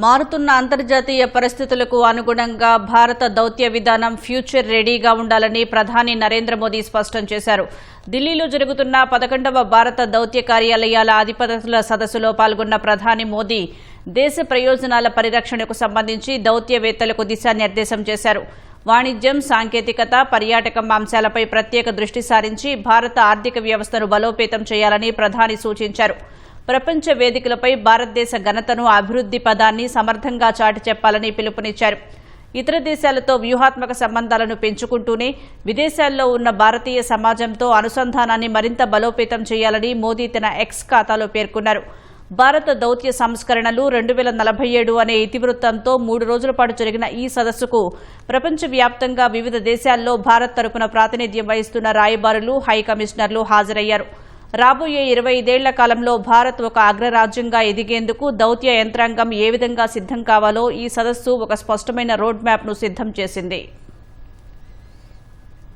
మారుతున్న అంతర్జాతీయ పరిస్థితులకు అనుగుణంగా భారత దౌత్య విధానం ఫ్యూచర్ రెడీగా ఉండాలని ప్రధాని నరేంద్ర మోదీ స్పష్టం చేశారు. ఢిల్లీలో జరుగుతున్న 11వ భారత దౌత్య కార్యాలయాల అధిపతుల సదస్సులో పాల్గొన్న ప్రధాని మోదీ దేశ ప్రయోజనాల పరిరక్షణకు సంబంధించి దౌత్యవేత్తలకు దిశానిర్దేశం చేశారు. వాణిజ్యం, సాంకేతికత, పర్యాటకం అంశాలపై ప్రత్యేక దృష్టి సారించి భారత ఆర్థిక వ్యవస్థను బలోపేతం చేయాలని ప్రధాని సూచించారు. ప్రపంచ వేదికలపై భారతదేశ ఘనతను, అభివృద్ది పదాన్ని సమర్థంగా చాటి చెప్పాలని పిలుపునిచ్చారు. ఇతర దేశాలతో వ్యూహాత్మక సంబంధాలను పెంచుకుంటూనే విదేశాల్లో ఉన్న భారతీయ సమాజంతో అనుసంధానాన్ని మరింత బలోపేతం చేయాలని మోదీ తన ఎక్స్ ఖాతాలో పేర్కొన్నారు. భారత దౌత్య సంస్కరణలు 2047 అనే ఇతివృత్తంతో 3 రోజుల పాటు జరిగిన ఈ సదస్సుకు ప్రపంచవ్యాప్తంగా వివిధ దేశాల్లో భారత్ తరపున ప్రాతినిధ్యం వహిస్తున్న రాయబారులు, హై కమిషనర్లు హాజరయ్యారు. రాబోయే 25 ఏళ్ల కాలంలో భారత్ ఒక అగ్రరాజ్యంగా ఎదిగేందుకు దౌత్య యంత్రాంగం ఏ విధంగా సిద్దం కావాలో ఈ సదస్సు ఒక స్పష్టమైన రోడ్ మ్యాప్ను సిద్దం చేసింది.